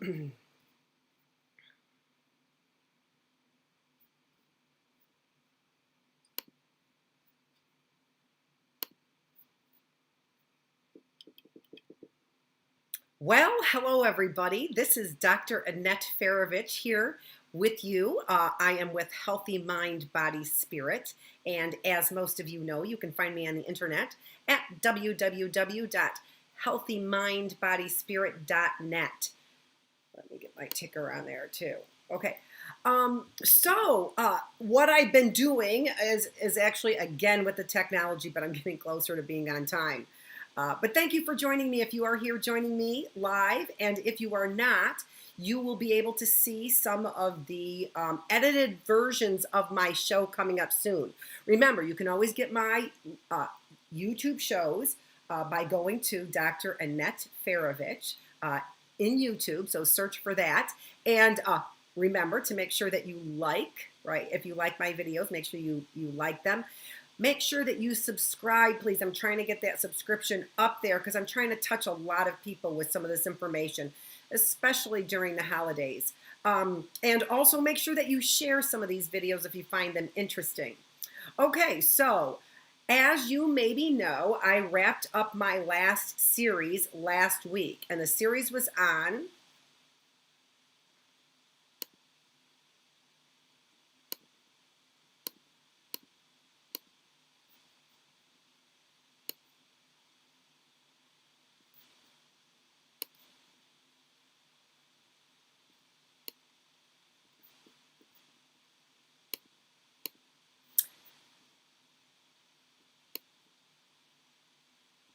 Well, hello everybody. This is Dr. Annette Feravich here with you. I am with Healthy Mind, Body, Spirit. And as most of you know, you can find me on the internet at www.healthymindbodyspirit.net. Let me get my ticker on there too. Okay. What I've been doing is actually, again, with the technology, but I'm getting closer to being on time. But thank you for joining me if you are here joining me live. And if you are not, you will be able to see some of the edited versions of my show coming up soon. Remember, you can always get my YouTube shows by going to Dr. Annette Feravich in YouTube. So search for that. And remember to make sure that you like, right? If you like my videos, make sure you like them. Make sure that you subscribe, please. I'm trying to get that subscription up there because I'm trying to touch a lot of people with some of this information, especially during the holidays. And also make sure that you share some of these videos if you find them interesting. Okay, so as you maybe know, I wrapped up my last series last week, and the series was on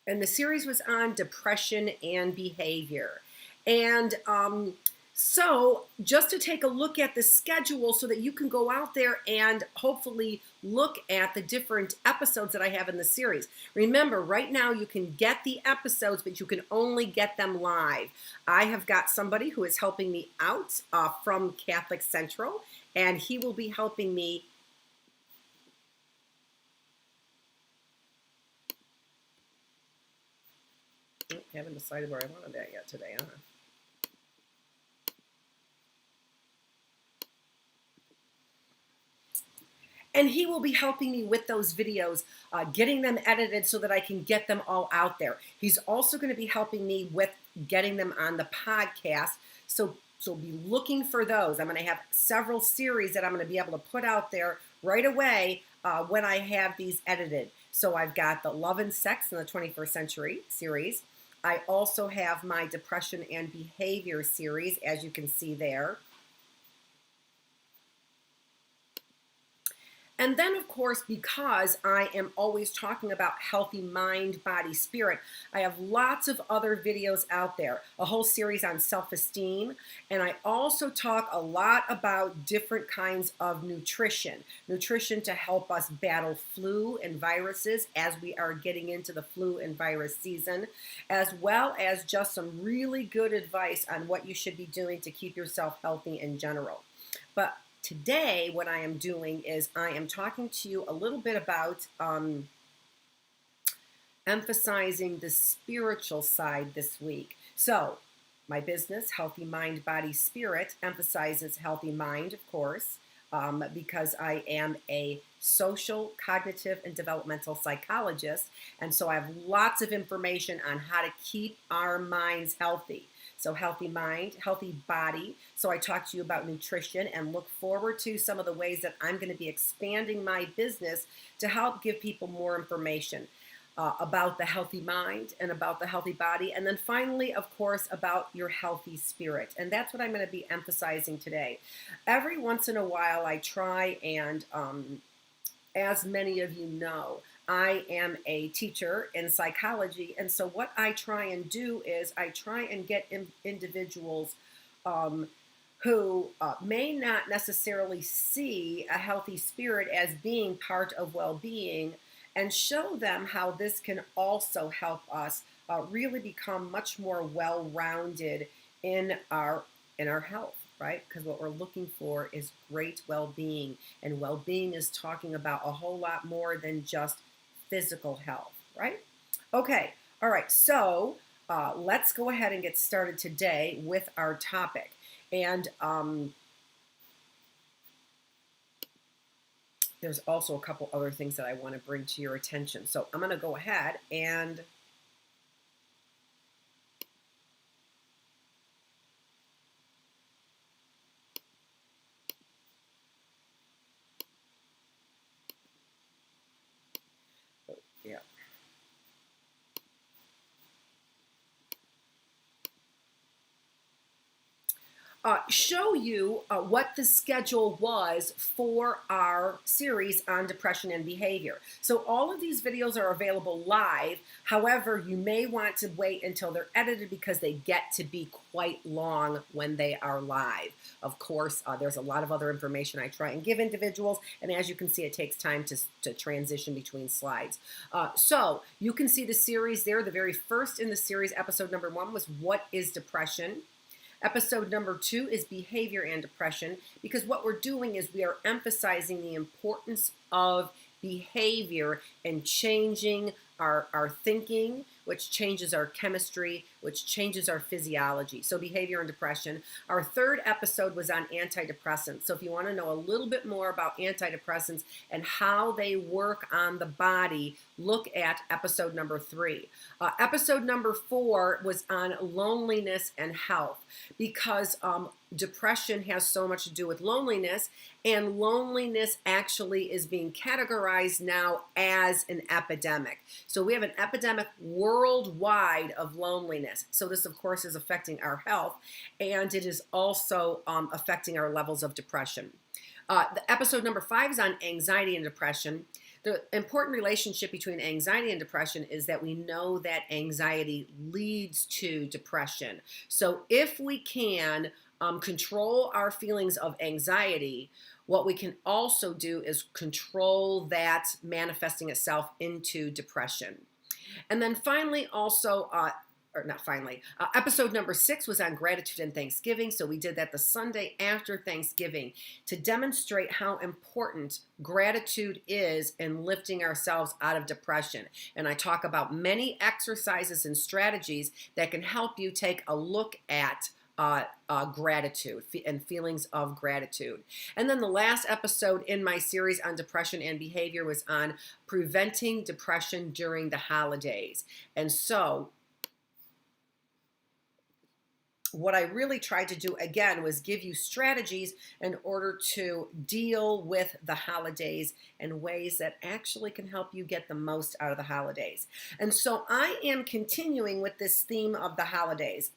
and the series was on depression and behavior. And so just to take a look at the schedule so that you can go out there and hopefully look at the different episodes that I have in the series. Remember, right now you can get the episodes, but you can only get them live. I have got somebody who is helping me out from Catholic Central, and he will be helping me. I haven't decided where I wanted that yet today, huh? And he will be helping me with those videos, getting them edited so that I can get them all out there. He's also going to be helping me with getting them on the podcast. So be looking for those. I'm going to have several series that I'm going to be able to put out there right away when I have these edited. So I've got the Love and Sex in the 21st Century series. I also have my Depression and Behavior series, as you can see there. And then, of course, because I am always talking about healthy mind, body, spirit, I have lots of other videos out there, a whole series on self-esteem. And I also talk a lot about different kinds of nutrition to help us battle flu and viruses as we are getting into the flu and virus season, as well as just some really good advice on what you should be doing to keep yourself healthy in general. But today, what I am doing is I am talking to you a little bit about emphasizing the spiritual side this week. So, my business, Healthy Mind, Body, Spirit, emphasizes healthy mind, of course, because I am a social, cognitive, and developmental psychologist. And so I have lots of information on how to keep our minds healthy. So healthy mind, healthy body. So I talk to you about nutrition and look forward to some of the ways that I'm going to be expanding my business to help give people more information about the healthy mind and about the healthy body. And then finally, of course, about your healthy spirit. And that's what I'm going to be emphasizing today. Every once in a while, I try and, as many of you know, I am a teacher in psychology, and so what I try and do is I try and get individuals who may not necessarily see a healthy spirit as being part of well-being, and show them how this can also help us really become much more well-rounded in our health. Right? Because what we're looking for is great well-being, and well-being is talking about a whole lot more than just physical health, right? Okay, all right, so let's go ahead and get started today with our topic. And there's also a couple other things that I want to bring to your attention. So I'm going to go ahead and yeah. Show you what the schedule was for our series on depression and behavior. So all of these videos are available live. However, you may want to wait until they're edited because they get to be quite long when they are live. Of course, there's a lot of other information I try and give individuals, and as you can see, it takes time to transition between slides. So you can see the series there. The very first in the series, episode number 1, was What is Depression? Episode number 2 is Behavior and Depression, because what we're doing is we are emphasizing the importance of behavior and changing our thinking, which changes our chemistry, which changes our physiology. So behavior and depression. Our third episode was on antidepressants. So if you want to know a little bit more about antidepressants and how they work on the body, look at episode number 3. Episode number 4 was on loneliness and health, because depression has so much to do with loneliness, and loneliness actually is being categorized now as an epidemic. So we have an epidemic worldwide of loneliness. So this, of course, is affecting our health, and it is also affecting our levels of depression. The episode number 5 is on anxiety and depression. The important relationship between anxiety and depression is that we know that anxiety leads to depression. So if we can control our feelings of anxiety, what we can also do is control that manifesting itself into depression. And then finally, also, or not finally, episode number 6 was on gratitude and Thanksgiving. So we did that the Sunday after Thanksgiving to demonstrate how important gratitude is in lifting ourselves out of depression. And I talk about many exercises and strategies that can help you take a look at gratitude and feelings of gratitude. And then the last episode in my series on depression and behavior was on preventing depression during the holidays. And so what I really tried to do, again, was give you strategies in order to deal with the holidays in ways that actually can help you get the most out of the holidays. And so I am continuing with this theme of the holidays.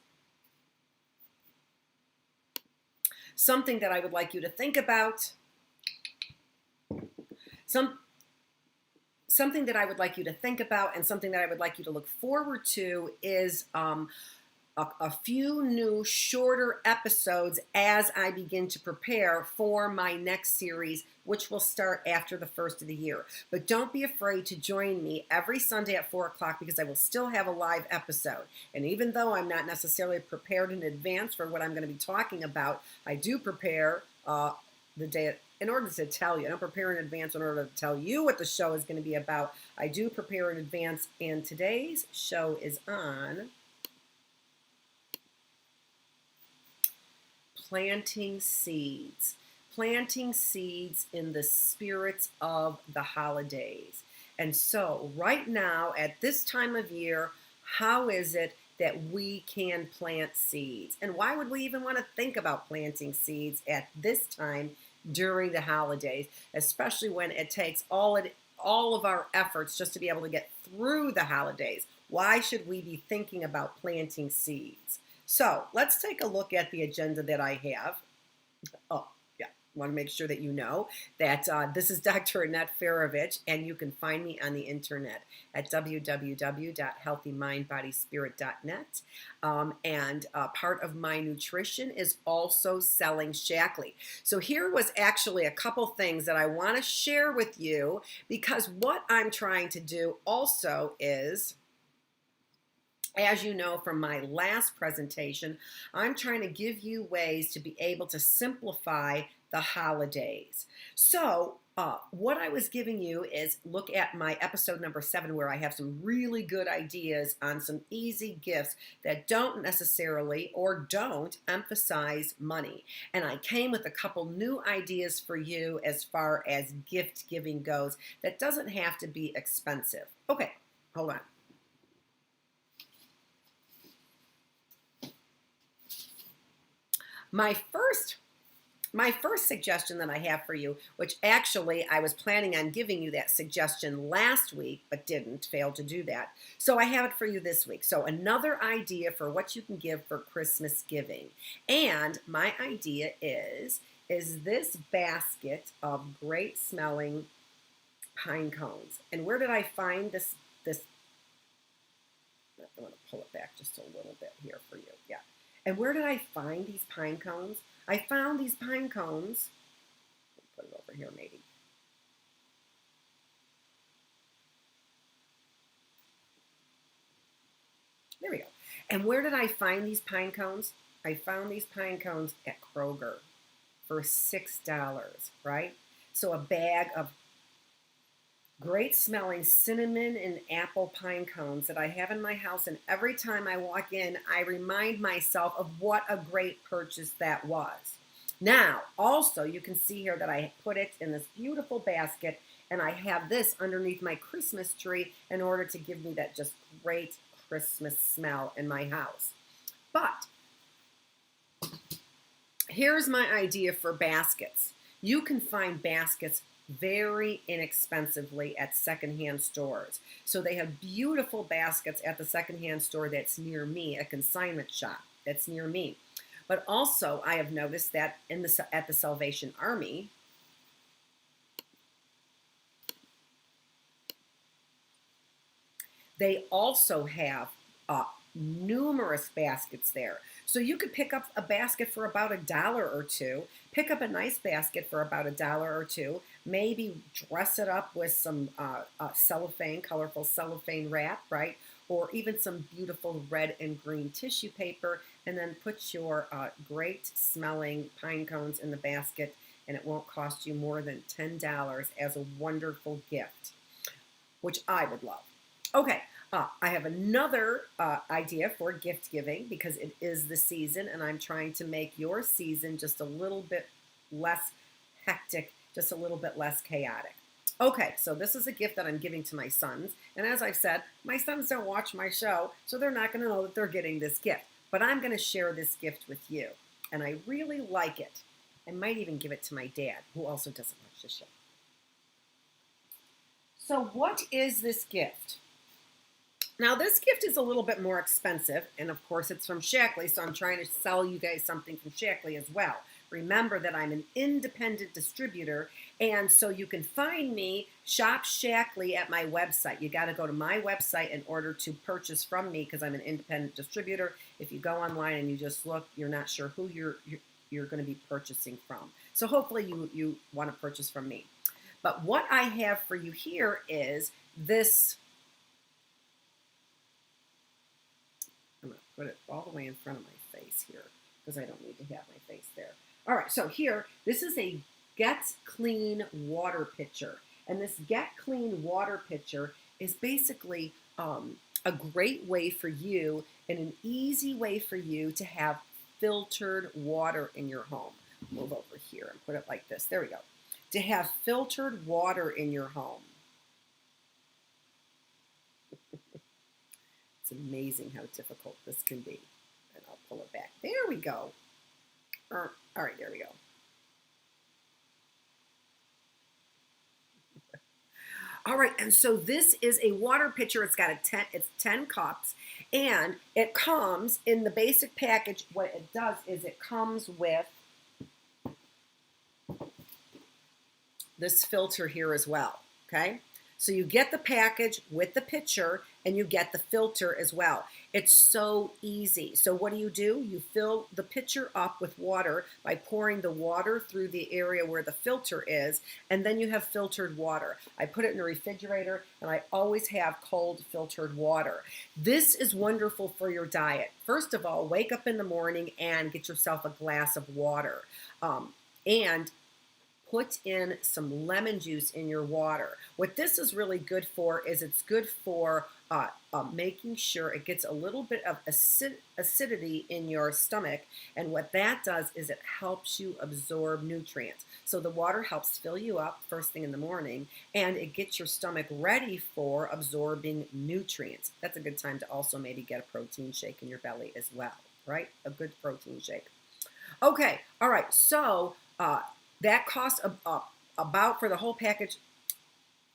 Something that I would like you to think about, something that I would like you to think about, and something that I would like you to look forward to is a few new shorter episodes as I begin to prepare for my next series, which will start after the first of the year. But don't be afraid to join me every Sunday at 4 o'clock, because I will still have a live episode. And even though I'm not necessarily prepared in advance for what I'm going to be talking about, I do prepare the day in order to tell you. I don't prepare in advance in order to tell you what the show is going to be about. I do prepare in advance, and today's show is on planting seeds. Planting seeds in the spirits of the holidays. And so right now, at this time of year, how is it that we can plant seeds? And why would we even want to think about planting seeds at this time during the holidays, especially when it takes all of our efforts just to be able to get through the holidays? Why should we be thinking about planting seeds? So let's take a look at the agenda that I have. Oh, yeah, want to make sure that you know that this is Dr. Annette Feravich, and you can find me on the internet at www.healthymindbodyspirit.net. And part of my nutrition is also selling Shackley. So here was actually a couple things that I want to share with you, because what I'm trying to do also is, as you know from my last presentation, I'm trying to give you ways to be able to simplify the holidays. So What I was giving you is look at my episode number 7, where I have some really good ideas on some easy gifts that don't necessarily or don't emphasize money. And I came with a couple new ideas for you as far as gift giving goes that doesn't have to be expensive. Okay, hold on. My first suggestion that I have for you, which actually I was planning on giving you that suggestion last week, but failed to do that. So I have it for you this week. So another idea for what you can give for Christmas giving. And my idea is this basket of great smelling pine cones. And where did I find this? I'm going to pull it back just a little bit here for you. Yeah. And where did I find these pine cones? I found these pine cones. Put it over here, maybe. There we go. And where did I find these pine cones? I found these pine cones at Kroger for $6, right? So a bag of great smelling cinnamon and apple pine cones that I have in my house, and every time I walk in, I remind myself of what a great purchase that was. Now, also, you can see here that I put it in this beautiful basket, and I have this underneath my Christmas tree in order to give me that just great Christmas smell in my house. But here's my idea for baskets. You can find baskets very inexpensively at secondhand stores. So they have beautiful baskets at the secondhand store that's near me, a consignment shop that's near me. But also, I have noticed that at the Salvation Army, they also have numerous baskets there. So you could pick up a basket for about $1 or $2, pick up a nice basket for about $1 or $2, maybe dress it up with some cellophane, colorful cellophane wrap, right? Or even some beautiful red and green tissue paper, and then put your great smelling pine cones in the basket, and it won't cost you more than $10 as a wonderful gift, which I would love. Okay. I have another idea for gift giving because it is the season, and I'm trying to make your season just a little bit less hectic, just a little bit less chaotic. Okay, so this is a gift that I'm giving to my sons, and as I've said, my sons don't watch my show, so they're not going to know that they're getting this gift, but I'm going to share this gift with you, and I really like it. I might even give it to my dad, who also doesn't watch the show. So what is this gift? Now, this gift is a little bit more expensive, and of course it's from Shackley, so I'm trying to sell you guys something from Shackley as well. Remember that I'm an independent distributor, and so you can find me, Shop Shackley, at my website. You got to go to my website in order to purchase from me because I'm an independent distributor. If you go online and you just look, you're not sure who you're going to be purchasing from. So hopefully you want to purchase from me. But what I have for you here is this. I'm going to put it all the way in front of my face here because I don't need to have my face there. All right, so here, this is a Get Clean water pitcher. And this Get Clean water pitcher is basically a great way for you and an easy way for you to have filtered water in your home. Move over here and put it like this. There we go. To have filtered water in your home. It's amazing how difficult this can be. And I'll pull it back. There we go. All right, there we go. All right, and so this is a water pitcher. It's got it's 10 cups, and it comes in the basic package. What it does is it comes with this filter here as well, okay? So you get the package with the pitcher, and you get the filter as well. It's so easy. So what do? You fill the pitcher up with water by pouring the water through the area where the filter is, and then you have filtered water. I put it in the refrigerator, and I always have cold filtered water. This is wonderful for your diet. First of all, wake up in the morning and get yourself a glass of water. And put in some lemon juice in your water. What this is really good for is it's good for making sure it gets a little bit of acidity in your stomach. And what that does is it helps you absorb nutrients. So the water helps fill you up first thing in the morning, and it gets your stomach ready for absorbing nutrients. That's a good time to also maybe get a protein shake in your belly as well, right? A good protein shake. Okay, all right, so that costs about, for the whole package,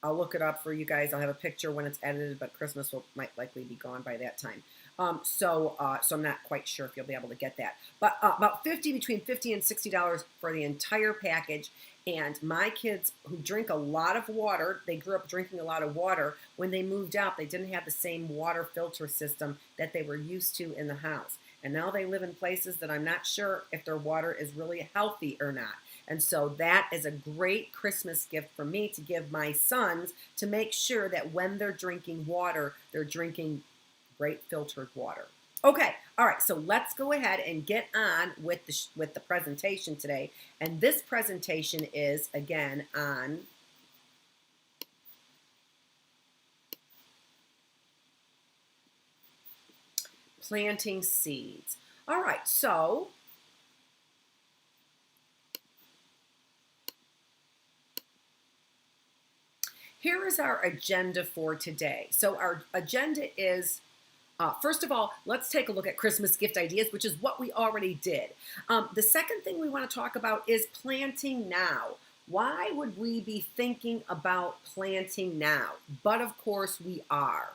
I'll look it up for you guys. I'll have a picture when it's edited, but Christmas might likely be gone by that time. So I'm not quite sure if you'll be able to get that. But about between $50 and $60 for the entire package. And my kids who drink a lot of water, they grew up drinking a lot of water. When they moved out, they didn't have the same water filter system that they were used to in the house. And now they live in places that I'm not sure if their water is really healthy or not. And so that is a great Christmas gift for me to give my sons, to make sure that when they're drinking water, they're drinking great filtered water. Okay, all right, so let's go ahead and get on with the presentation today. And this presentation is, again, on planting seeds. All right, so here is our agenda for today. So our agenda is, first of all, let's take a look at Christmas gift ideas, which is what we already did. The second thing we want to talk about is planting now. Why would we be thinking about planting now? But of course we are.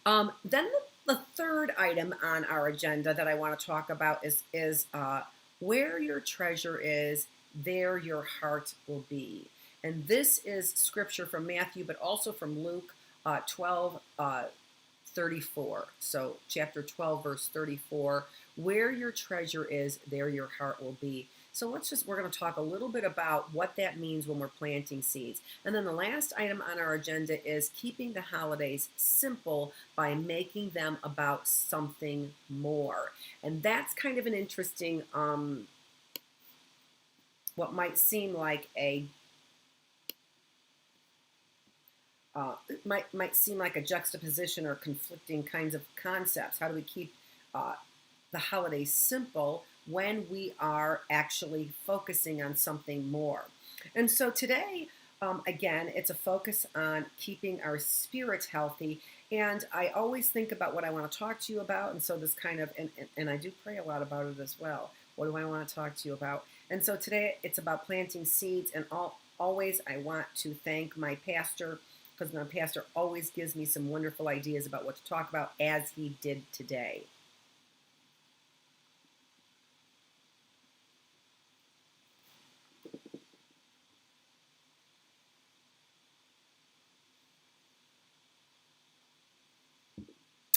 Then the third item on our agenda that I want to talk about is where your treasure is, there your heart will be. And this is scripture from Matthew, but also from Luke 12:34. So chapter 12, verse 34, where your treasure is, there your heart will be. So we're going to talk a little bit about what that means when we're planting seeds. And then the last item on our agenda is keeping the holidays simple by making them about something more. And that's kind of an interesting, what might seem like might seem like a juxtaposition or conflicting kinds of concepts. How do we keep the holidays simple when we are actually focusing on something more? And so today, again, it's a focus on keeping our spirits healthy. And I always think about what I want to talk to you about. And so this kind of, and I do pray a lot about it as well. What do I want to talk to you about? And so today it's about planting seeds. And always I want to thank my pastor, because my pastor always gives me some wonderful ideas about what to talk about, as he did today.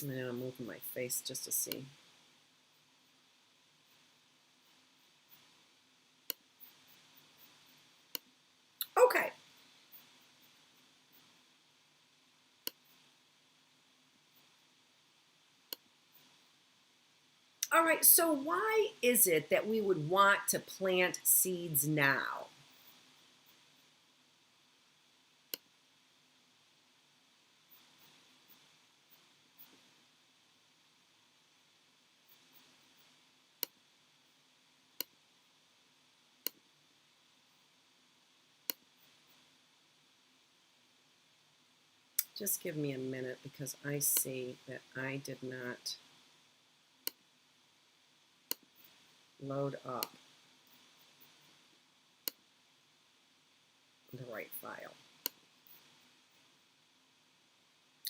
And I'm moving my face just to see. Okay. All right, so why is it that we would want to plant seeds now? Just give me a minute, because I see that I did not load up the right file.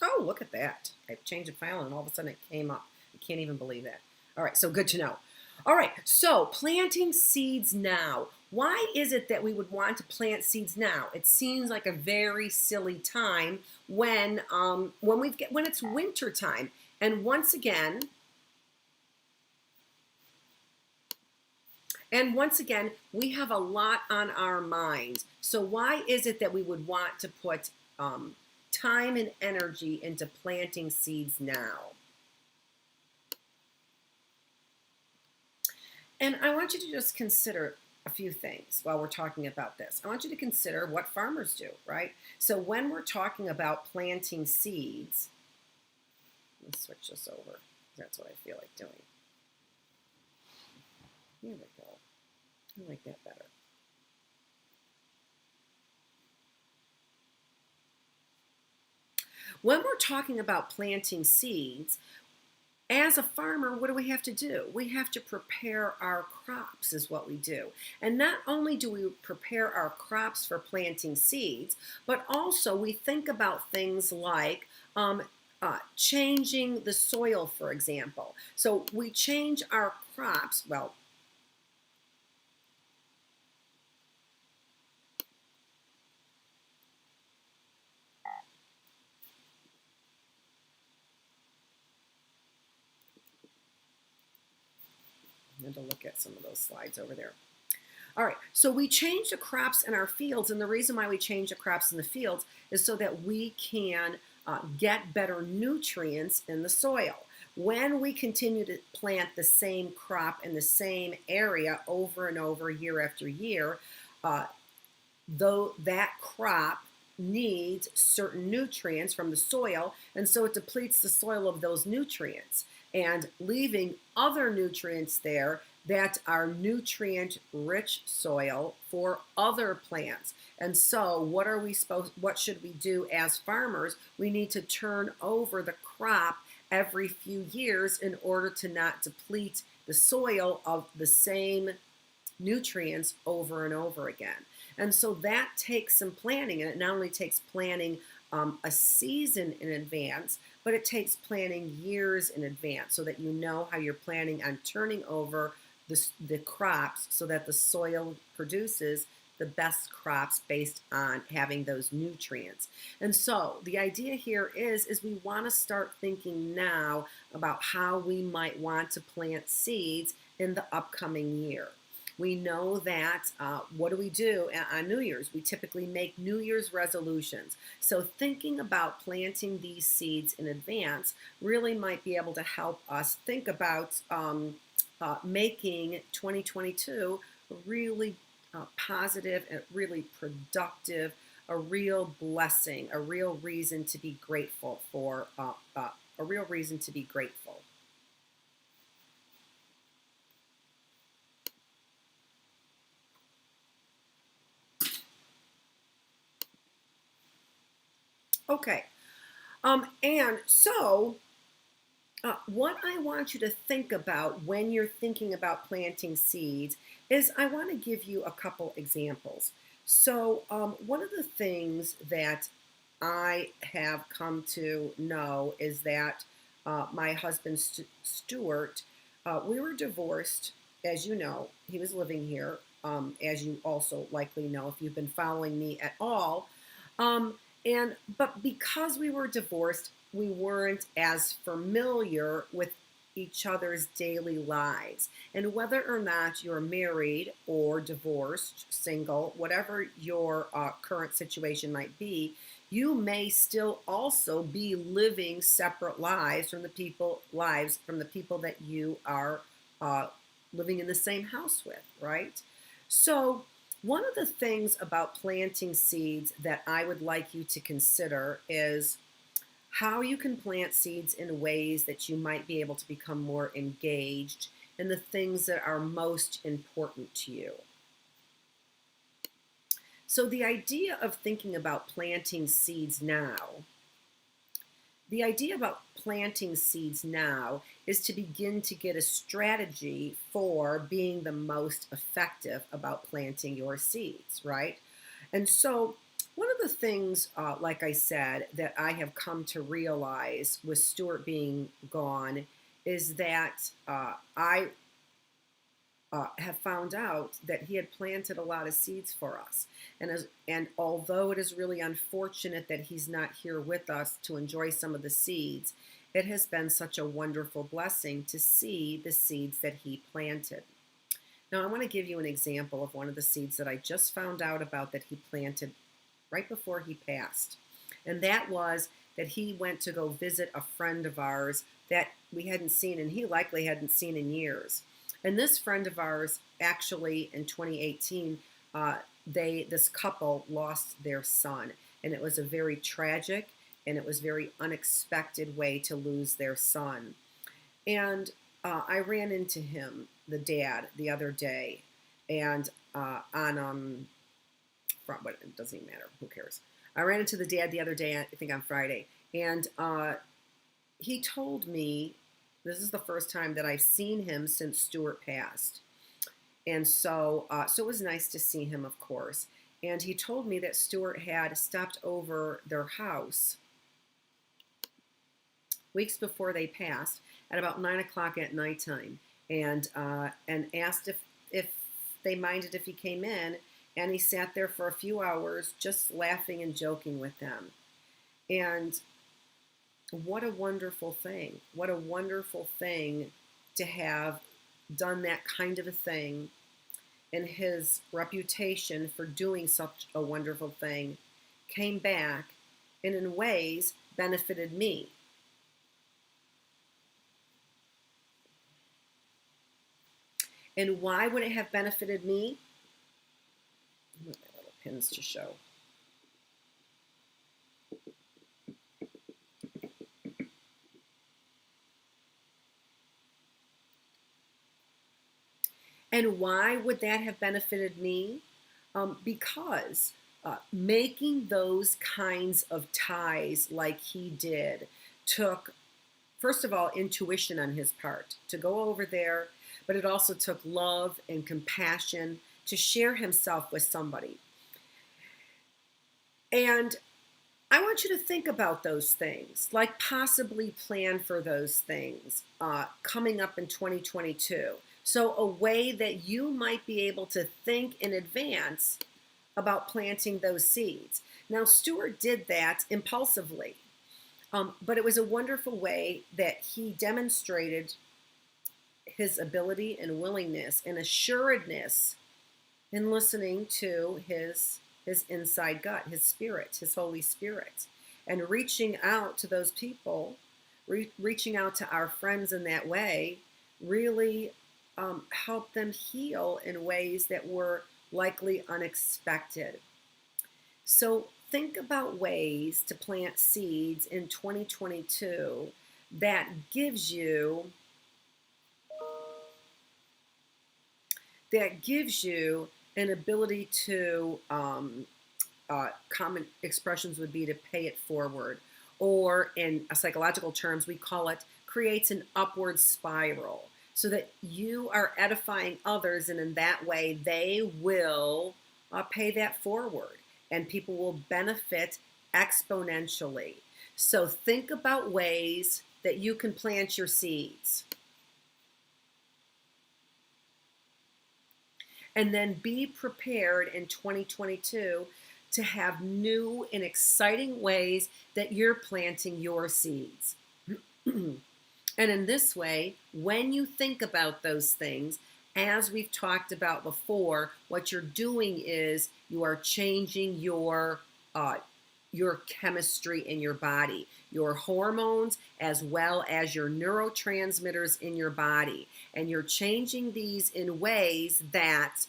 Oh, look at that. I changed the file and all of a sudden it came up. I can't even believe that. All right, so good to know. All right, so planting seeds now. Why is it that we would want to plant seeds now? It seems like a very silly time when it's winter time. And once again, we have a lot on our minds. So why is it that we would want to put time and energy into planting seeds now? And I want you to just consider, a few things while we're talking about this. I want you to consider what farmers do, right? So when we're talking about planting seeds, let's switch this over. That's what I feel like doing. Here we go. I like that better. When we're talking about planting seeds, as a farmer, what do we have to do? We have to prepare our crops is what we do. And not only do we prepare our crops for planting seeds, but also we think about things like changing the soil, for example. So we change our crops, well, I had to look at some of those slides over there. All right, so we change the crops in our fields, and the reason why we change the crops in the fields is so that we can get better nutrients in the soil. When we continue to plant the same crop in the same area over and over, year after year, though that crop needs certain nutrients from the soil, and so it depletes the soil of those nutrients and leaving other nutrients there that are nutrient rich soil for other plants. And so what should we do as farmers? We need to turn over the crop every few years in order to not deplete the soil of the same nutrients over and over again. And so that takes some planning, and it not only takes planning a season in advance, but it takes planning years in advance so that you know how you're planning on turning over the crops so that the soil produces the best crops based on having those nutrients. And so the idea here is we want to start thinking now about how we might want to plant seeds in the upcoming year. We know that, what do we do on New Year's? We typically make New Year's resolutions. So thinking about planting these seeds in advance really might be able to help us think about making 2022 a really positive and really productive, a real blessing, a real reason to be grateful for, a real reason to be grateful. Okay, and so what I want you to think about when you're thinking about planting seeds is I want to give you a couple examples. So one of the things that I have come to know is that my husband, Stuart, we were divorced, as you know. He was living here, as you also likely know if you've been following me at all. But because we were divorced, we weren't as familiar with each other's daily lives. And whether or not you're married or divorced, single, whatever your current situation might be, you may still also be living separate lives from the people that you are living in the same house with, right? So one of the things about planting seeds that I would like you to consider is how you can plant seeds in ways that you might be able to become more engaged in the things that are most important to you. So the idea of thinking about planting seeds now, is to begin to get a strategy for being the most effective about planting your seeds, right? And so one of the things, like I said, that I have come to realize with Stuart being gone is that I have found out that he had planted a lot of seeds for us. And although it is really unfortunate that he's not here with us to enjoy some of the seeds, it has been such a wonderful blessing to see the seeds that he planted. Now, I want to give you an example of one of the seeds that I just found out about that he planted right before he passed. And that was that he went to go visit a friend of ours that we hadn't seen, and he likely hadn't seen in years. And this friend of ours, actually in 2018, this couple lost their son, and it was a very tragic and it was very unexpected way to lose their son. And I ran into him, the dad, the other day, and but it doesn't even matter. Who cares? I ran into the dad the other day, I think on Friday, and he told me this is the first time that I've seen him since Stuart passed. And so it was nice to see him, of course. And he told me that Stuart had stopped over their house weeks before they passed at about 9 o'clock at nighttime, and asked if they minded if he came in, and he sat there for a few hours just laughing and joking with them. And what a wonderful thing. What a wonderful thing to have done that kind of a thing, and his reputation for doing such a wonderful thing came back and in ways benefited me. And why would it have benefited me? I want my little pins to show. And why would that have benefited me? Because making those kinds of ties like he did took, first of all, intuition on his part to go over there, but it also took love and compassion to share himself with somebody. And I want you to think about those things, like possibly plan for those things coming up in 2022. So a way that you might be able to think in advance about planting those seeds. Now, Stuart did that impulsively, but it was a wonderful way that he demonstrated his ability and willingness and assuredness in listening to his inside gut, his spirit, his Holy Spirit, and reaching out to those people, reaching out to our friends in that way, really helped them heal in ways that were likely unexpected. So think about ways to plant seeds in 2022 that gives you an ability to, common expressions would be to pay it forward, or in psychological terms, we call it creates an upward spiral, so that you are edifying others, and in that way, they will pay that forward, and people will benefit exponentially. So think about ways that you can plant your seeds. And then be prepared in 2022 to have new and exciting ways that you're planting your seeds. And in this way, when you think about those things, as we've talked about before, what you're doing is you are changing your chemistry in your body, your hormones, as well as your neurotransmitters in your body. And you're changing these in ways that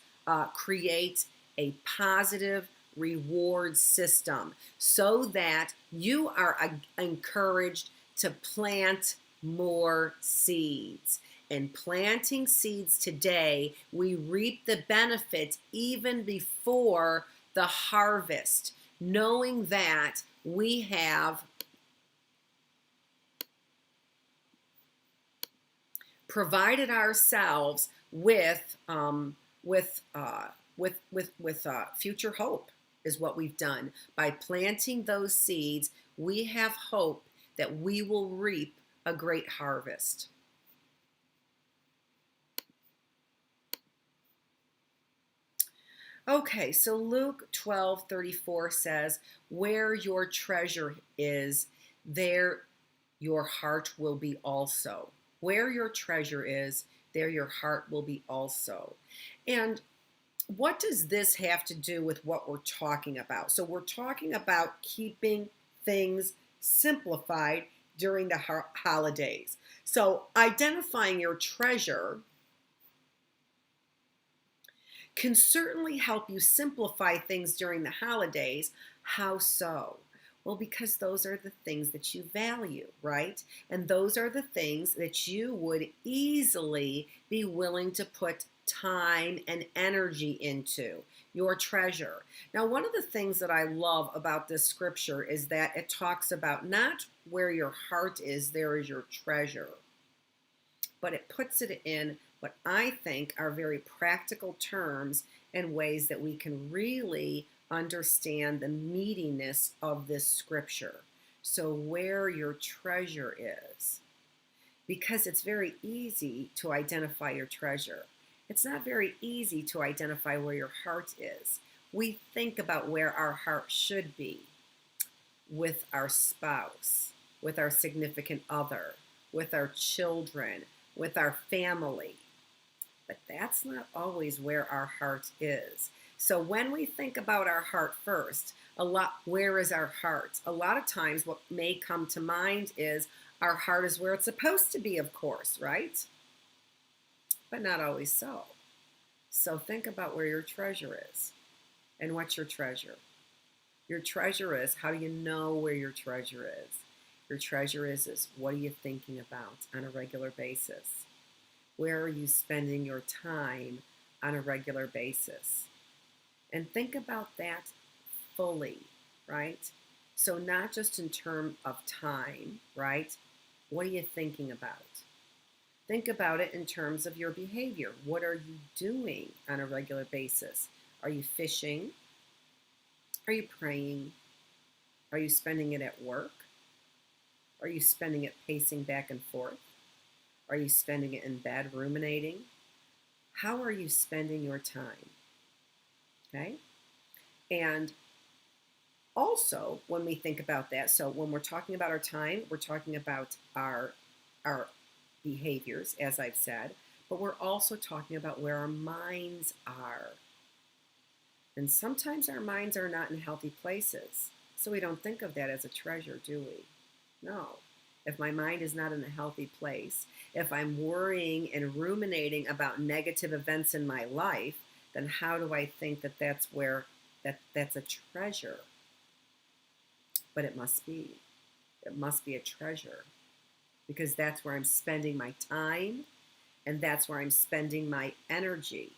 create a positive reward system, so that you are encouraged to plant more seeds. And planting seeds today, we reap the benefits even before the harvest, knowing that we have provided ourselves with future hope, is what we've done. By planting those seeds, we have hope that we will reap a great harvest. Okay, so Luke 12:34 says, "Where your treasure is, there your heart will be also." Where your treasure is, there your heart will be also. And what does this have to do with what we're talking about? So we're talking about keeping things simplified during the holidays. So identifying your treasure can certainly help you simplify things during the holidays. How so? Well, because those are the things that you value, right? And those are the things that you would easily be willing to put time and energy into, your treasure. Now, one of the things that I love about this scripture is that it talks about not where your heart is, there is your treasure, but it puts it in what I think are very practical terms and ways that we can really understand the meatiness of this scripture. So, where your treasure is, because it's very easy to identify your treasure. It's not very easy to identify where your heart is. We think about where our heart should be with our spouse, with our significant other, with our children, with our family. But that's not always where our heart is. So when we think about our heart first, where is our heart? A lot of times what may come to mind is our heart is where it's supposed to be, of course, right? But not always so. So think about where your treasure is. And what's your treasure? Your treasure is, how do you know where your treasure is? Your treasure is what are you thinking about on a regular basis? Where are you spending your time on a regular basis? And think about that fully, right? So not just in terms of time, right? What are you thinking about? Think about it in terms of your behavior. What are you doing on a regular basis? Are you fishing? Are you praying? Are you spending it at work? Are you spending it pacing back and forth? Are you spending it in bed ruminating? How are you spending your time? Okay? And also, when we think about that, so when we're talking about our time, we're talking about our behaviors, as I've said, but we're also talking about where our minds are. And sometimes our minds are not in healthy places, so we don't think of that as a treasure, do we? No. If my mind is not in a healthy place, if I'm worrying and ruminating about negative events in my life, then how do I think that that's a treasure? But it must be. It must be a treasure, because that's where I'm spending my time and that's where I'm spending my energy.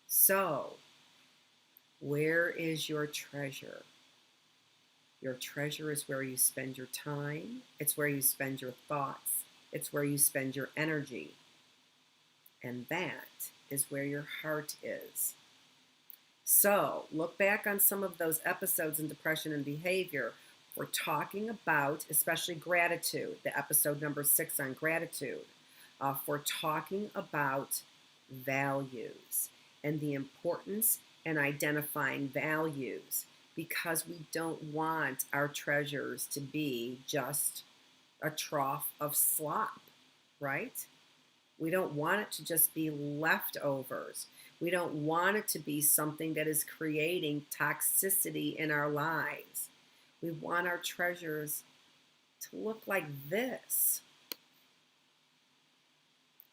So, where is your treasure? Your treasure is where you spend your time. It's where you spend your thoughts. It's where you spend your energy. And that is where your heart is. So, look back on some of those episodes in Depression and Behavior. We're talking about, especially gratitude, the episode number 6 on gratitude. We're talking about values and the importance in identifying values, because we don't want our treasures to be just a trough of slop, right? We don't want it to just be leftovers. We don't want it to be something that is creating toxicity in our lives. We want our treasures to look like this.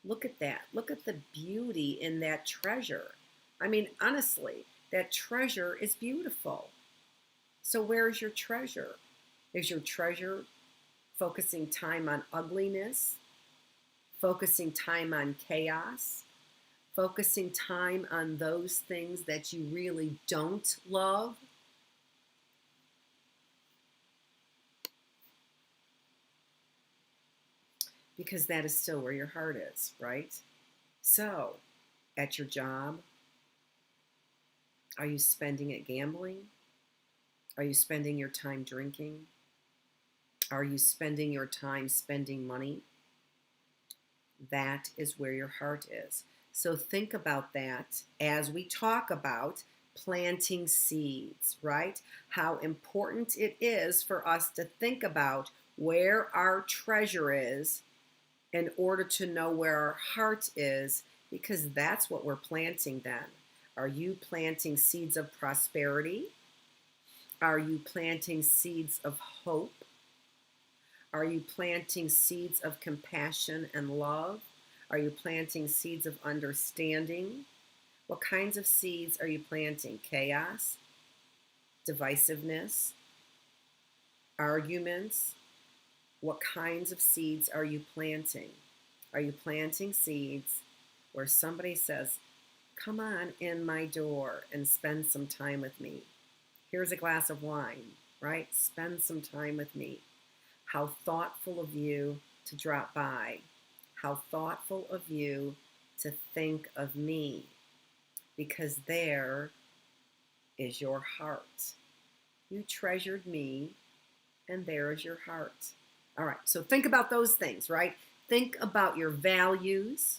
Look at that. Look at the beauty in that treasure. I mean, honestly, that treasure is beautiful. So where's your treasure? Is your treasure focusing time on ugliness? Focusing time on chaos? Focusing time on those things that you really don't love? Because that is still where your heart is, right? So, at your job, are you spending it gambling? Are you spending your time drinking? Are you spending your time spending money? That is where your heart is. So think about that as we talk about planting seeds, right? How important it is for us to think about where our treasure is in order to know where our heart is, because that's what we're planting then. Are you planting seeds of prosperity? Are you planting seeds of hope? Are you planting seeds of compassion and love? Are you planting seeds of understanding? What kinds of seeds are you planting? Chaos, divisiveness, arguments? What kinds of seeds are you planting? Are you planting seeds where somebody says, come on in my door and spend some time with me? Here's a glass of wine, right? Spend some time with me. How thoughtful of you to drop by. How thoughtful of you to think of me. Because there is your heart. You treasured me, and there is your heart. All right, so think about those things, right? Think about your values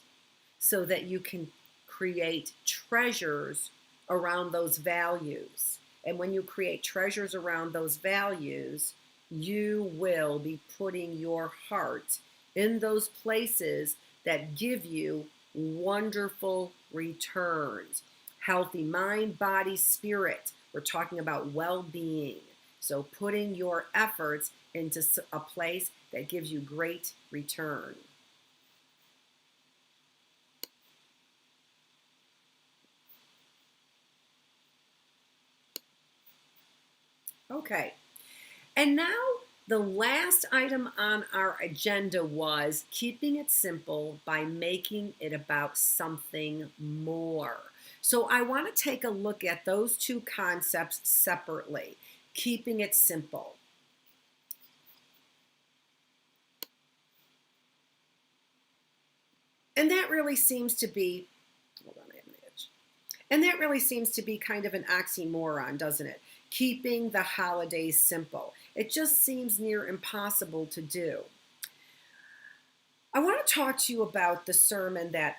so that you can create treasures around those values. And when you create treasures around those values, you will be putting your heart in those places that give you wonderful returns. Healthy mind, body, spirit. We're talking about well-being. So putting your efforts into a place that gives you great return. Okay, and now the last item on our agenda was keeping it simple by making it about something more. So I want to take a look at those two concepts separately. Keeping it simple. And that really seems to be, hold on, I have an itch. And that really seems to be kind of an oxymoron, doesn't it? Keeping the holidays simple. It just seems near impossible to do. I want to talk to you about the sermon that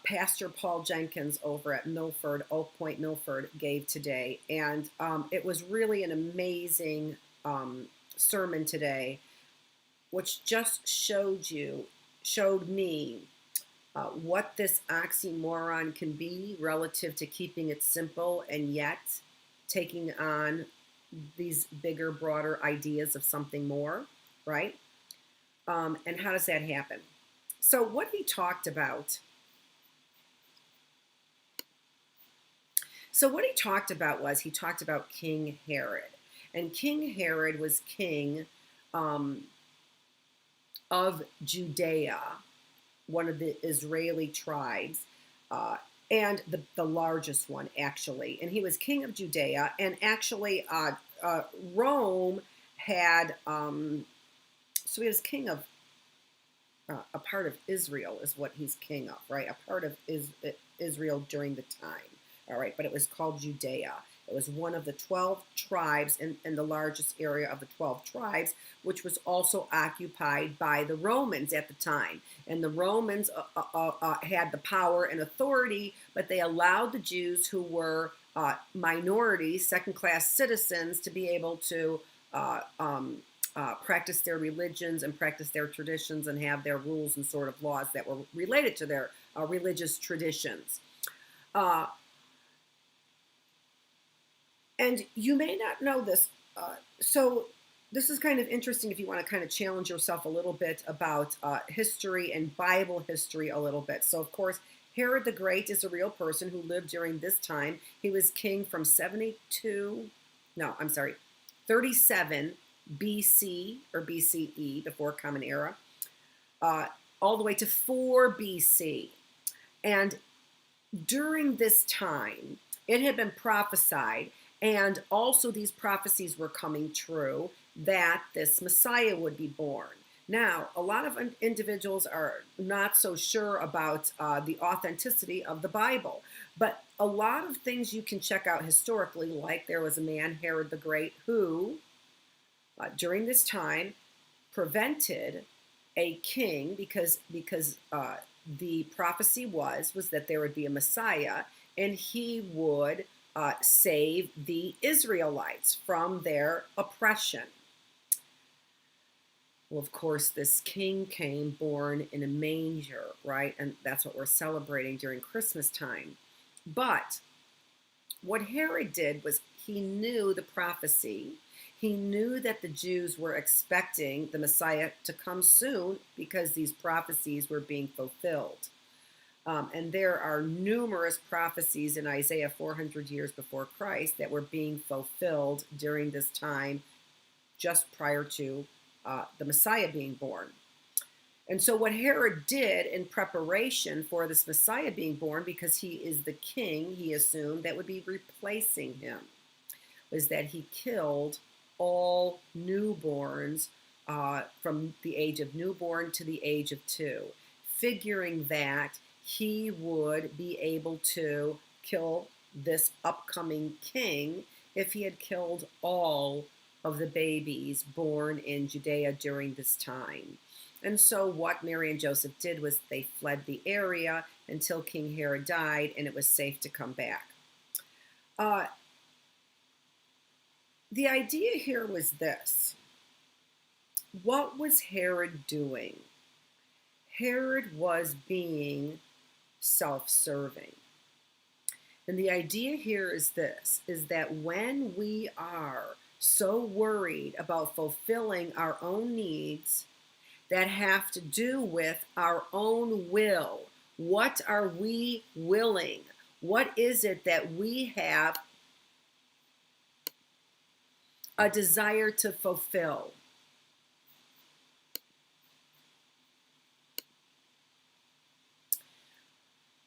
Pastor Paul Jenkins over at Milford, Oak Point Milford, gave today. And it was really an amazing sermon today, which just showed me what this oxymoron can be relative to keeping it simple and yet taking on these bigger, broader ideas of something more, right? And how does that happen? So what he talked about, was he talked about King Herod. And King Herod was king of Judea, one of the Israeli tribes, and the largest one, actually. And he was king of Judea, and actually Rome had, so he was king of, a part of Israel is what he's king of, right? A part of Israel during the time, all right? But it was called Judea. It was one of the 12 tribes in the largest area of the 12 tribes, which was also occupied by the Romans at the time. And the Romans had the power and authority, but they allowed the Jews who were minorities, second-class citizens, to be able to practice their religions and practice their traditions and have their rules and sort of laws that were related to their religious traditions. And you may not know this, so this is kind of interesting if you want to kind of challenge yourself a little bit about history and Bible history a little bit. So, of course, Herod the Great is a real person who lived during this time. He was king from 37 BC or BCE, before Common Era, all the way to 4 BC. And during this time, it had been prophesied, and also these prophecies were coming true, that this Messiah would be born. Now, a lot of individuals are not so sure about the authenticity of the Bible, but a lot of things you can check out historically, like there was a man, Herod the Great, who, during this time, prevented a king because the prophecy was that there would be a Messiah, and he would save the Israelites from their oppression. Well, of course, this king came born in a manger, right? And that's what we're celebrating during Christmas time. But what Herod did was he knew the prophecy. He knew that the Jews were expecting the Messiah to come soon because these prophecies were being fulfilled. And there are numerous prophecies in Isaiah 400 years before Christ that were being fulfilled during this time, just prior to the Messiah being born. And so, what Herod did in preparation for this Messiah being born, because he is the king, he assumed that would be replacing him, was that he killed all newborns from the age of newborn to the age of 2, figuring that he would be able to kill this upcoming king if he had killed all of the babies born in Judea during this time. And so what Mary and Joseph did was they fled the area until King Herod died, and it was safe to come back. The idea here was this. What was Herod doing? Herod was being self-serving. And the idea here is this, is that when we are so worried about fulfilling our own needs that have to do with our own will, what are we willing? What is it that we have a desire to fulfill?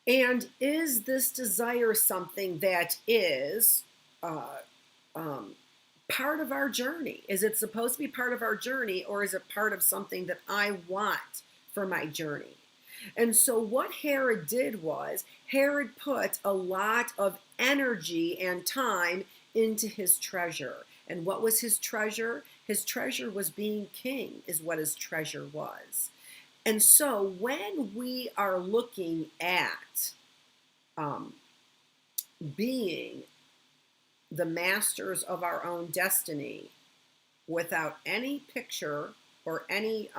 And is this desire something that is part of our journey? Is it supposed to be part of our journey, or is it part of something that I want for my journey? And so what Herod did was, Herod put a lot of energy and time into his treasure. And what was his treasure? His treasure was being king, is what his treasure was. And so when we are looking at being the masters of our own destiny without any picture or any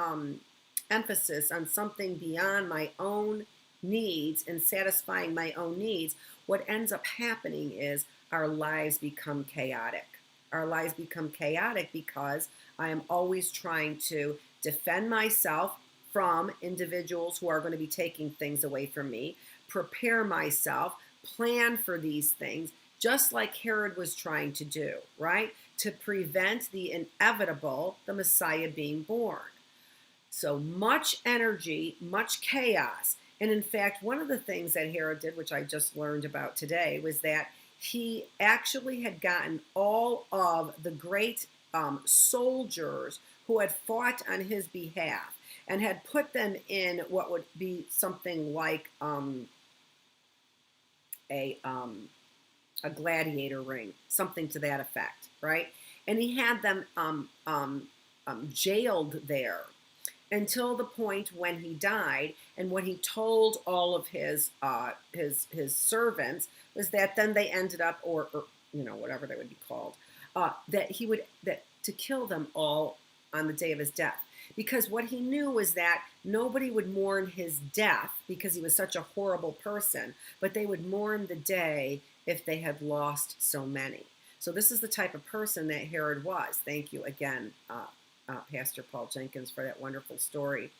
emphasis on something beyond my own needs and satisfying my own needs, what ends up happening is our lives become chaotic. Our lives become chaotic because I am always trying to defend myself from individuals who are going to be taking things away from me, prepare myself, plan for these things, just like Herod was trying to do, right? To prevent the inevitable, the Messiah being born. So much energy, much chaos. And in fact, one of the things that Herod did, which I just learned about today, was that he actually had gotten all of the great soldiers who had fought on his behalf and had put them in what would be something like a gladiator ring, something to that effect, right? And he had them jailed there until the point when he died. And what he told all of his servants was that then they ended up, or whatever they would be called, that to kill them all on the day of his death. Because what he knew was that nobody would mourn his death because he was such a horrible person, but they would mourn the day if they had lost so many. So this is the type of person that Herod was. Thank you again, Pastor Paul Jenkins, for that wonderful story.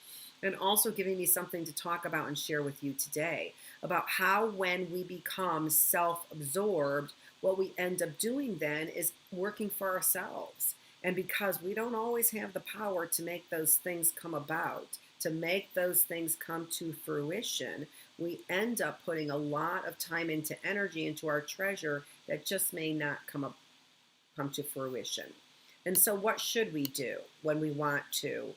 And also giving me something to talk about and share with you today about how when we become self-absorbed, what we end up doing then is working for ourselves. And because we don't always have the power to make those things come about, to make those things come to fruition, we end up putting a lot of time into energy into our treasure that just may not come to fruition. And so what should we do when we want to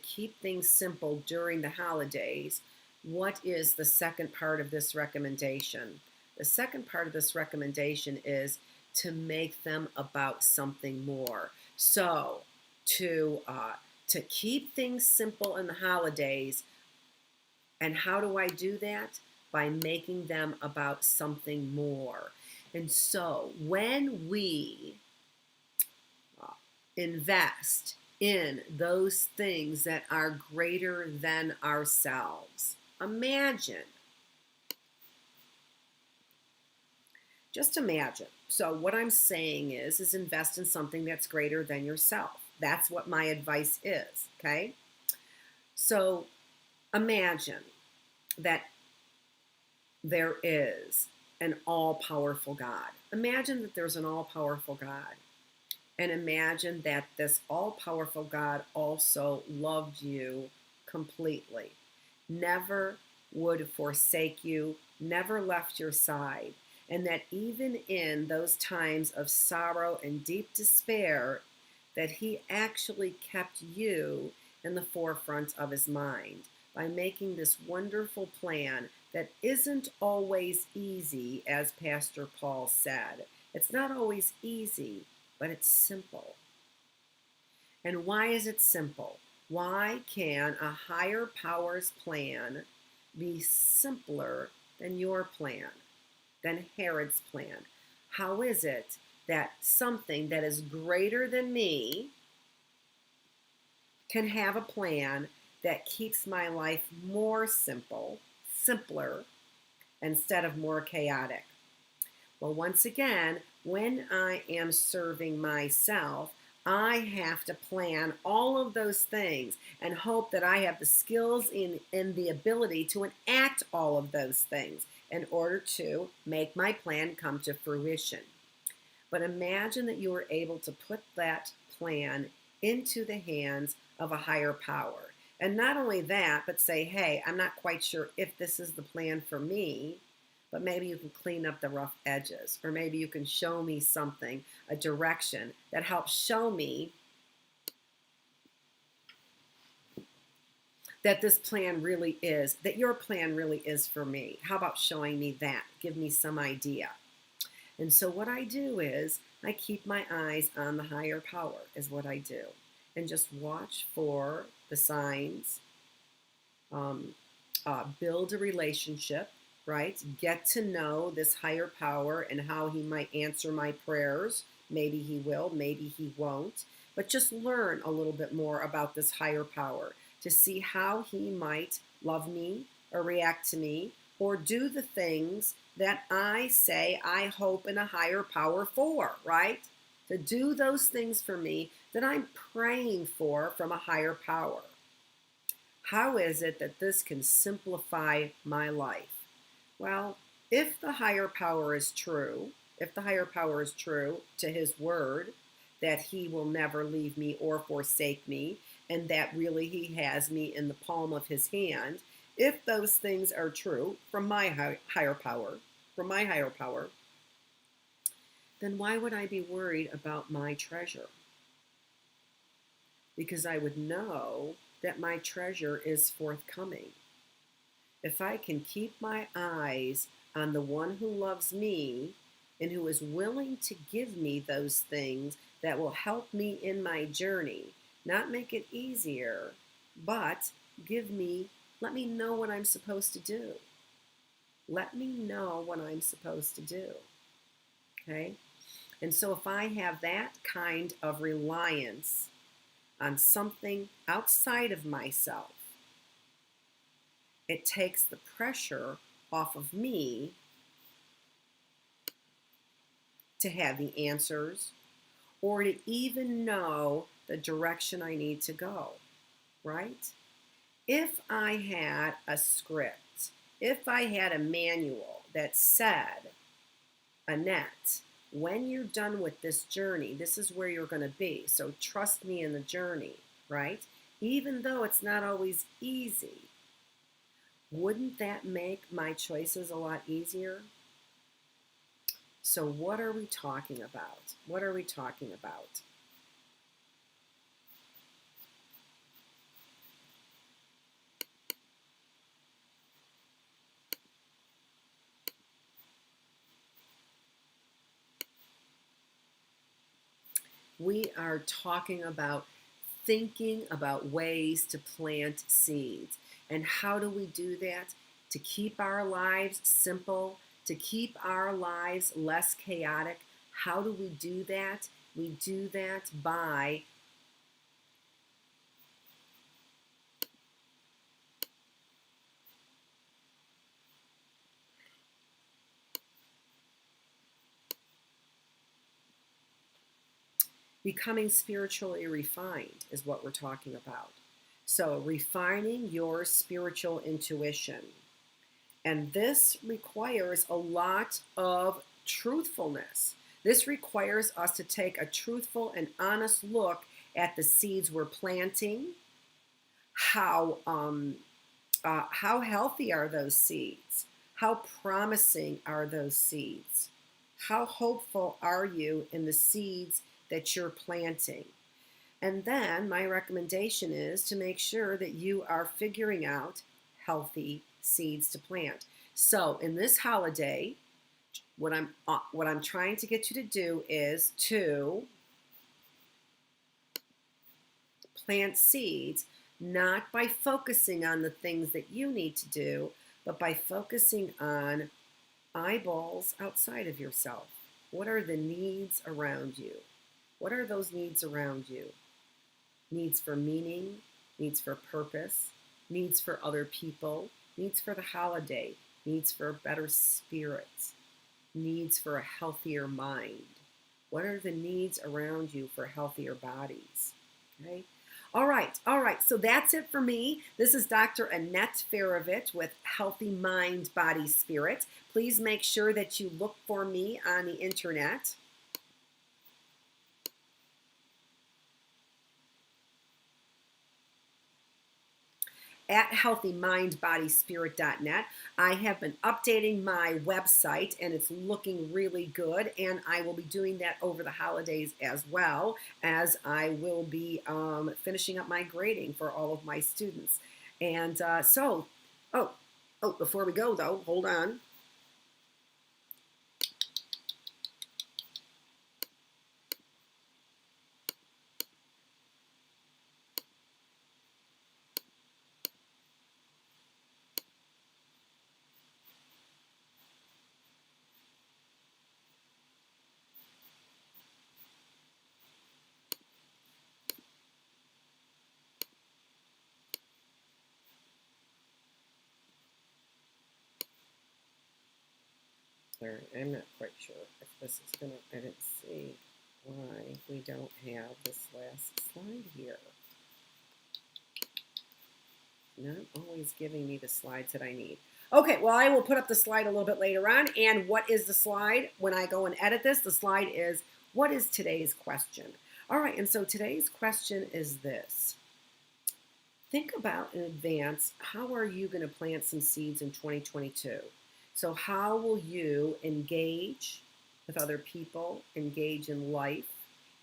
keep things simple during the holidays? What is the second part of this recommendation? The second part of this recommendation is to make them about something more. So to keep things simple in the holidays, and how do I do that? By making them about something more. And so when we invest in those things that are greater than ourselves, just imagine. So what I'm saying is invest in something that's greater than yourself. That's what my advice is, okay? So imagine that there is an all-powerful God. Imagine that there's an all-powerful God. And imagine that this all-powerful God also loved you completely. Never would forsake you, never left your side. And that even in those times of sorrow and deep despair, that he actually kept you in the forefront of his mind by making this wonderful plan that isn't always easy, as Pastor Paul said. It's not always easy, but it's simple. And why is it simple? Why can a higher power's plan be simpler than your plan, than Herod's plan? How is it that something that is greater than me can have a plan that keeps my life more simple, simpler, instead of more chaotic? Well, once again, when I am serving myself, I have to plan all of those things and hope that I have the skills and the ability to enact all of those things in order to make my plan come to fruition. But imagine that you were able to put that plan into the hands of a higher power. And not only that, but say, hey, I'm not quite sure if this is the plan for me, but maybe you can clean up the rough edges, or maybe you can show me something, a direction that helps show me that this plan really is, that your plan really is for me. How about showing me that? Give me some idea. And so what I do is I keep my eyes on the higher power is what I do. And just watch for the signs, build a relationship, right? Get to know this higher power and how he might answer my prayers. Maybe he will, maybe he won't. But just learn a little bit more about this higher power to see how he might love me or react to me or do the things that I say I hope in a higher power for, right? To do those things for me that I'm praying for from a higher power. How is it that this can simplify my life? Well, if the higher power is true, if the higher power is true to his word, that he will never leave me or forsake me, and that really he has me in the palm of his hand, if those things are true from my higher power, then why would I be worried about my treasure? Because I would know that my treasure is forthcoming. If I can keep my eyes on the one who loves me and who is willing to give me those things that will help me in my journey, not make it easier, but let me know what I'm supposed to do. Let me know what I'm supposed to do. Okay? And so if I have that kind of reliance on something outside of myself, it takes the pressure off of me to have the answers or to even know the direction I need to go, right? If I had a script, if I had a manual that said, Annette, when you're done with this journey, this is where you're going to be. So trust me in the journey, right? Even though it's not always easy, wouldn't that make my choices a lot easier? So what are we talking about? What are we talking about? We are talking about thinking about ways to plant seeds. And how do we do that? To keep our lives simple, to keep our lives less chaotic. How do we do that? We do that by Becoming spiritually refined is what we're talking about. So, refining your spiritual intuition. And this requires a lot of truthfulness. This requires us to take a truthful and honest look at the seeds we're planting. How healthy are those seeds? How promising are those seeds? How hopeful are you in the seeds that you're planting? And then my recommendation is to make sure that you are figuring out healthy seeds to plant. So in this holiday, what I'm trying to get you to do is to plant seeds, not by focusing on the things that you need to do, but by focusing on eyeballs outside of yourself. What are the needs around you? What are those needs around you? Needs for meaning, needs for purpose, needs for other people, needs for the holiday, needs for better spirits, needs for a healthier mind. What are the needs around you for healthier bodies? Okay. All right. So that's it for me. This is Dr. Annette Feravich with Healthy Mind, Body, Spirit. Please make sure that you look for me on the internet. At healthymindbodyspirit.net. I have been updating my website and it's looking really good, and I will be doing that over the holidays as well, as I will be finishing up my grading for all of my students. And before we go though, hold on. I'm not quite sure if this is gonna, I didn't see why we don't have this last slide here. Not always giving me the slides that I need. Okay, well, I will put up the slide a little bit later on. And what is the slide? When I go and edit this, the slide is, what is today's question? All right, and so today's question is this. Think about in advance, how are you going to plant some seeds in 2022? So how will you engage with other people, engage in life,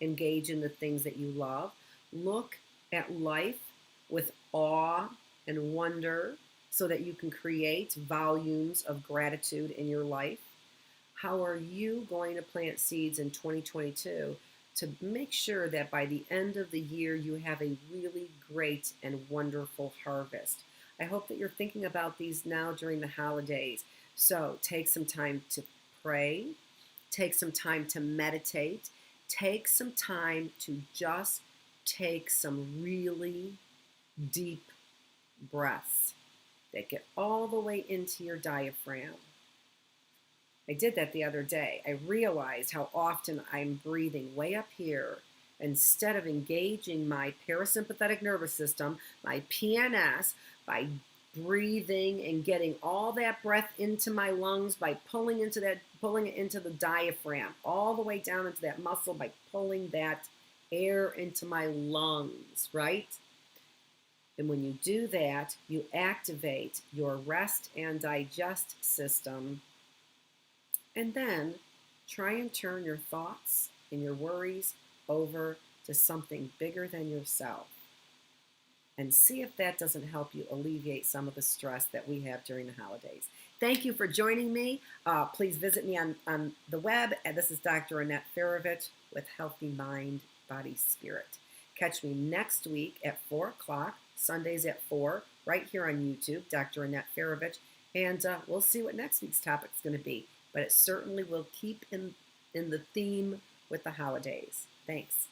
engage in the things that you love? Look at life with awe and wonder so that you can create volumes of gratitude in your life. How are you going to plant seeds in 2022 to make sure that by the end of the year you have a really great and wonderful harvest? I hope that you're thinking about these now during the holidays. So take some time to pray, take some time to meditate, take some time to just take some really deep breaths that get all the way into your diaphragm. I did that the other day. I realized how often I'm breathing way up here instead of engaging my parasympathetic nervous system, my PNS, by breathing and getting all that breath into my lungs by pulling it into the diaphragm, all the way down into that muscle by pulling that air into my lungs, right? And when you do that, you activate your rest and digest system. And then try and turn your thoughts and your worries over to something bigger than yourself. And see if that doesn't help you alleviate some of the stress that we have during the holidays. Thank you for joining me. Please visit me on the web. And this is Dr. Annette Feravich with Healthy Mind, Body, Spirit. Catch me next week at 4 o'clock, Sundays at 4, right here on YouTube, Dr. Annette Feravich. And we'll see what next week's topic is going to be. But it certainly will keep in the theme with the holidays. Thanks.